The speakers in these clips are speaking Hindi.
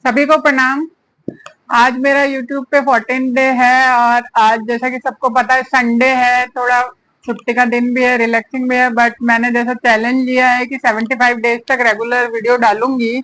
सभी को प्रणाम। आज मेरा YouTube पे 14 डे है और आज जैसा कि सबको पता है संडे है, थोड़ा छुट्टी का दिन भी है, रिलैक्सिंग भी है। बट मैंने जैसा चैलेंज लिया है कि 75 डेज तक रेगुलर वीडियो डालूंगी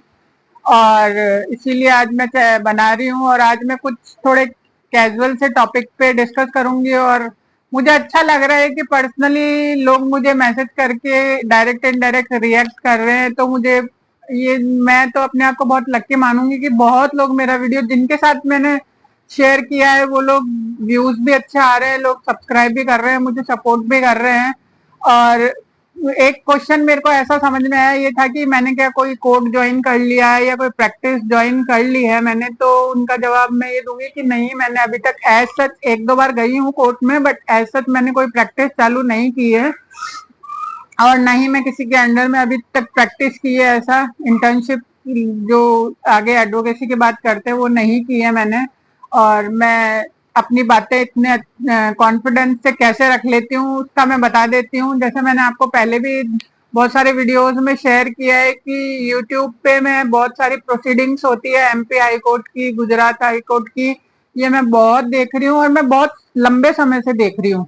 और इसीलिए आज मैं बना रही हूँ। और आज मैं कुछ थोड़े कैजुअल से टॉपिक पे डिस्कस करूंगी और मुझे अच्छा लग रहा है कि पर्सनली लोग मुझे मैसेज करके डायरेक्ट इनडायरेक्ट रिएक्ट कर रहे हैं। तो मुझे ये मैं तो अपने आप को बहुत लकी मानूंगी कि बहुत लोग मेरा वीडियो जिनके साथ मैंने शेयर किया है वो लोग व्यूज भी अच्छे आ रहे हैं, लोग सब्सक्राइब भी कर रहे हैं, मुझे सपोर्ट भी कर रहे हैं। और एक क्वेश्चन मेरे को ऐसा समझ में आया ये था कि मैंने क्या कोई कोर्स ज्वाइन कर लिया है या कोई प्रैक्टिस ज्वाइन कर ली है मैंने। तो उनका जवाब मैं ये दूंगी कि नहीं, मैंने अभी तक एज सच एक दो बार गई हूँ कोर्ट में, बट एज सच मैंने कोई प्रैक्टिस चालू नहीं की है और ना ही मैं किसी के अंडर में अभी तक प्रैक्टिस की है। ऐसा इंटर्नशिप जो आगे एडवोकेसी की बात करते हैं वो नहीं की है मैंने। और मैं अपनी बातें इतने कॉन्फिडेंस से कैसे रख लेती हूँ उसका मैं बता देती हूँ। जैसे मैंने आपको पहले भी बहुत सारे वीडियोस में शेयर किया है कि यूट्यूब पे मैं बहुत सारी प्रोसीडिंग्स होती है एमपी हाई कोर्ट की, गुजरात हाई कोर्ट की, ये मैं बहुत देख रही हूँ और मैं बहुत लंबे समय से देख रही हूँ।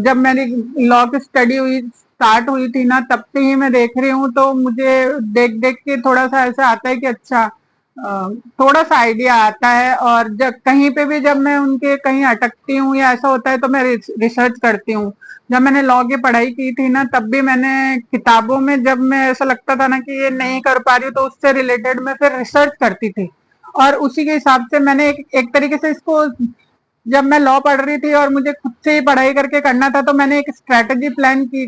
जब मेरी लॉ की स्टडी हुई स्टार्ट हुई थी ना तब से ही मैं देख रही हूँ। तो मुझे देख देख के थोड़ा सा ऐसा आता है कि अच्छा, थोड़ा सा आइडिया आता है। और जब कहीं पे भी जब मैं उनके कहीं अटकती हूँ या ऐसा होता है तो मैं रिसर्च करती हूँ। जब मैंने लॉ की पढ़ाई की थी ना तब भी मैंने किताबों में जब मैं ऐसा लगता था ना कि ये नहीं कर पा रही हूँ तो उससे रिलेटेड मैं फिर रिसर्च करती थी और उसी के हिसाब से मैंने एक तरीके से इसको, जब मैं लॉ पढ़ रही थी और मुझे खुद से ही पढ़ाई करके करना था तो मैंने एक स्ट्रेटेजी प्लान की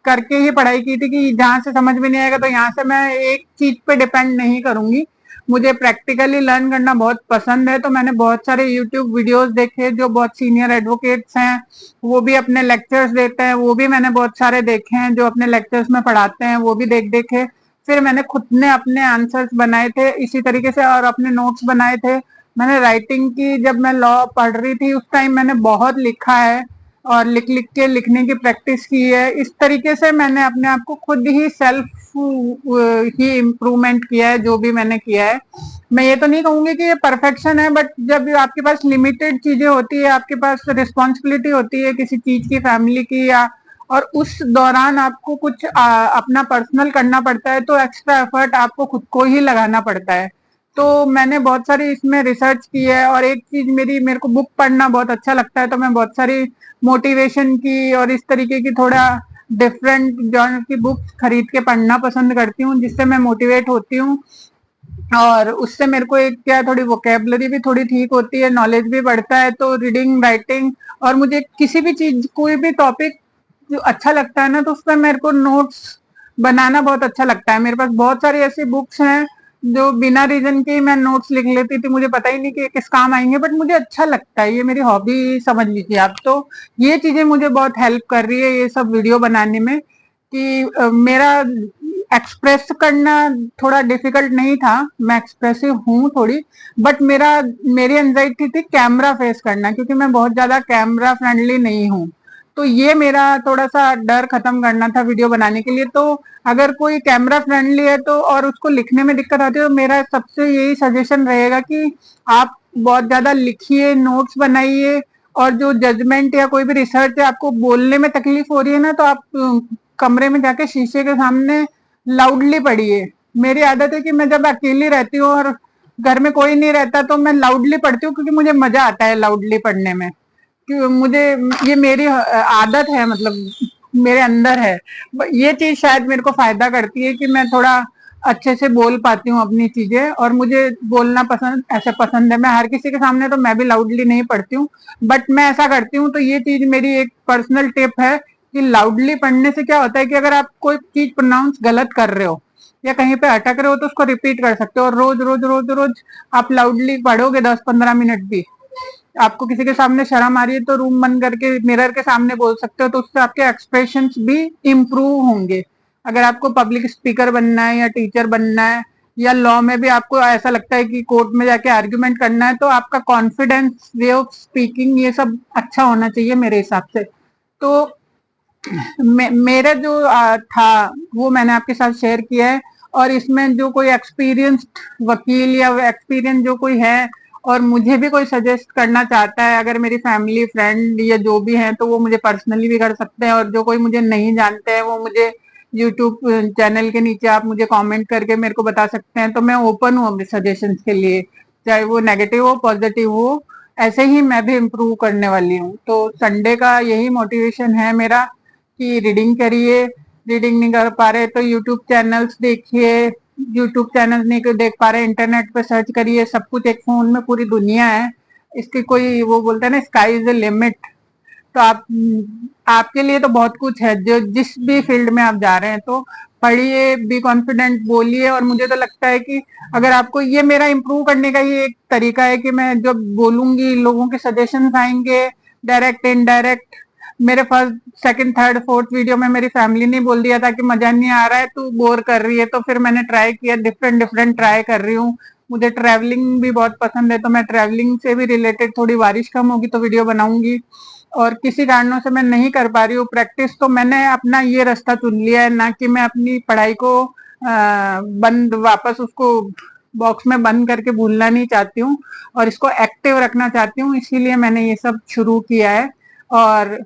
करके ही पढ़ाई की थी कि जहां से समझ में नहीं आएगा तो यहाँ से मैं एक चीज पे डिपेंड नहीं करूंगी। मुझे प्रैक्टिकली लर्न करना बहुत पसंद है। तो मैंने बहुत सारे यूट्यूब वीडियोस देखे जो बहुत सीनियर एडवोकेट्स हैं वो भी अपने लेक्चर्स देते हैं, वो भी मैंने बहुत सारे देखे हैं जो अपने लेक्चर्स में पढ़ाते हैं, वो भी देख देखे फिर मैंने खुद ने अपने आंसर्स बनाए थे इसी तरीके से और अपने नोट्स बनाए थे। मैंने राइटिंग की, जब मैं लॉ पढ़ रही थी उस टाइम मैंने बहुत लिखा है और लिख लिख के लिखने की प्रैक्टिस की है। इस तरीके से मैंने अपने आप को खुद ही सेल्फ ही इम्प्रूवमेंट किया है जो भी मैंने किया है। मैं ये तो नहीं कहूंगी कि ये परफेक्शन है, बट जब आपके पास लिमिटेड चीजें होती है, आपके पास रिस्पॉन्सिबिलिटी होती है किसी चीज की, फैमिली की, या और उस दौरान आपको कुछ अपना पर्सनल करना पड़ता है तो एक्स्ट्रा एफर्ट आपको खुद को ही लगाना पड़ता है। तो मैंने बहुत सारी इसमें रिसर्च की है और एक चीज मेरे को बुक पढ़ना बहुत अच्छा लगता है तो मैं बहुत सारी मोटिवेशन की और इस तरीके की थोड़ा डिफरेंट जॉनर की बुक्स खरीद के पढ़ना पसंद करती हूँ जिससे मैं मोटिवेट होती हूँ। और उससे मेरे को एक क्या, थोड़ी वोकेबलरी भी थोड़ी ठीक होती है, नॉलेज भी बढ़ता है। तो रीडिंग राइटिंग, और मुझे किसी भी चीज कोई भी टॉपिक जो अच्छा लगता है ना तो उसमें मेरे को नोट्स बनाना बहुत अच्छा लगता है। मेरे पास बहुत सारी ऐसी बुक्स हैं जो बिना रीजन के ही मैं नोट्स लिख लेती थी, मुझे पता ही नहीं कि ये किस काम आएंगे, बट मुझे अच्छा लगता है, ये मेरी हॉबी समझ लीजिए आप। तो ये चीजें मुझे बहुत हेल्प कर रही है ये सब वीडियो बनाने में कि मेरा एक्सप्रेस करना थोड़ा डिफिकल्ट नहीं था, मैं एक्सप्रेसिव हूँ थोड़ी, बट मेरी एंजाइटी थी कैमरा फेस करना क्योंकि मैं बहुत ज्यादा कैमरा फ्रेंडली नहीं हूँ। तो ये मेरा थोड़ा सा डर खत्म करना था वीडियो बनाने के लिए। तो अगर कोई कैमरा फ्रेंडली है तो और उसको लिखने में दिक्कत आती है तो मेरा सबसे यही सजेशन रहेगा कि आप बहुत ज्यादा लिखिए, नोट्स बनाइए, और जो जजमेंट या कोई भी रिसर्च है आपको बोलने में तकलीफ हो रही है ना तो आप कमरे में जाके शीशे के सामने लाउडली पढ़िए। मेरी आदत है कि मैं जब अकेली रहती हूँ और घर में कोई नहीं रहता तो मैं लाउडली पढ़ती हूँ क्योंकि मुझे मजा आता है लाउडली पढ़ने में। कि मुझे ये मेरी आदत है, मतलब मेरे अंदर है। ये चीज शायद मेरे को फायदा करती है कि मैं थोड़ा अच्छे से बोल पाती हूँ अपनी चीजें, और मुझे बोलना पसंद ऐसे पसंद है। मैं हर किसी के सामने तो मैं भी लाउडली नहीं पढ़ती हूँ, बट मैं ऐसा करती हूँ। तो ये चीज मेरी एक पर्सनल टिप है कि लाउडली पढ़ने से क्या होता है कि अगर आप कोई चीज प्रोनाउंस गलत कर रहे हो या कहीं पे अटक रहे हो तो उसको रिपीट कर सकते हो, और रोज रोज रोज रोज आप लाउडली पढ़ोगे 10-15 मिनट भी। आपको किसी के सामने शर्म आ रही है तो रूम बंद करके मिरर के सामने बोल सकते हो, तो उससे आपके एक्सप्रेशंस भी इम्प्रूव होंगे। अगर आपको पब्लिक स्पीकर बनना है या टीचर बनना है या लॉ में भी आपको ऐसा लगता है कि कोर्ट में जाके आर्ग्यूमेंट करना है तो आपका कॉन्फिडेंस, वे ऑफ स्पीकिंग, ये सब अच्छा होना चाहिए मेरे हिसाब से। तो मेरा जो था वो मैंने आपके साथ शेयर किया है। और इसमें जो कोई एक्सपीरियंस्ड वकील या एक्सपीरियंस जो कोई है और मुझे भी कोई सजेस्ट करना चाहता है, अगर मेरी फैमिली फ्रेंड या जो भी है, तो वो मुझे पर्सनली भी कर सकते हैं, और जो कोई मुझे नहीं जानते हैं वो मुझे यूट्यूब चैनल के नीचे आप मुझे कमेंट करके मेरे को बता सकते हैं। तो मैं ओपन हूँ अपने सजेशंस के लिए, चाहे वो नेगेटिव हो पॉजिटिव हो, ऐसे ही मैं भी इम्प्रूव करने वाली हूँ। तो संडे का यही मोटिवेशन है मेरा कि रीडिंग करिए, रीडिंग नहीं कर पा रहे तो यूट्यूब चैनल्स देखिए, यूट्यूब चैनल नहीं देख पा रहे इंटरनेट पे सर्च करिए, सब कुछ एक फोन में पूरी दुनिया है। इसकी कोई वो बोलते हैं ना, स्काई इज द लिमिट। तो आपके लिए तो बहुत कुछ है, जो जिस भी फील्ड में आप जा रहे हैं, तो पढ़िए, बी कॉन्फिडेंट, बोलिए। और मुझे तो लगता है कि अगर आपको ये मेरा इम्प्रूव करने का ही एक तरीका है कि मैं जब बोलूंगी लोगों के सजेशंस आएंगे, डायरेक्ट इनडायरेक्ट। मेरे first second third fourth video में मेरी फैमिली ने बोल दिया था कि मजा नहीं आ रहा है, तू बोर कर रही है। तो फिर मैंने ट्राई किया, डिफरेंट डिफरेंट ट्राई कर रही हूँ। मुझे ट्रैवलिंग भी बहुत पसंद है, तो मैं ट्रैवलिंग से भी रिलेटेड, थोड़ी बारिश कम होगी तो वीडियो बनाऊंगी। और किसी कारणों से मैं नहीं कर पा रही हूँ प्रैक्टिस, तो मैंने अपना ये रास्ता चुन लिया है, ना कि मैं अपनी पढ़ाई को बंद, वापस उसको बॉक्स में बंद करके भूलना नहीं चाहती हूँ, और इसको एक्टिव रखना चाहती हूँ। इसीलिए मैंने ये सब शुरू किया है। और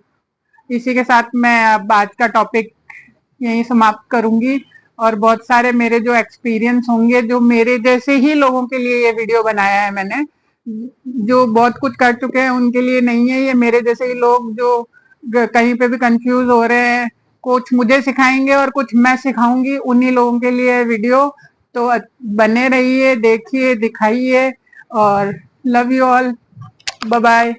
इसी के साथ मैं अब आज का टॉपिक यहीं समाप्त करूंगी। और बहुत सारे मेरे जो एक्सपीरियंस होंगे, जो मेरे जैसे ही लोगों के लिए ये वीडियो बनाया है मैंने, जो बहुत कुछ कर चुके हैं उनके लिए नहीं है, ये मेरे जैसे ही लोग जो कहीं पे भी कंफ्यूज हो रहे हैं, कुछ मुझे सिखाएंगे और कुछ मैं सिखाऊंगी, उन्हीं लोगों के लिए वीडियो। तो बने रहिए, देखिए, दिखाइए। और love you all, bye bye.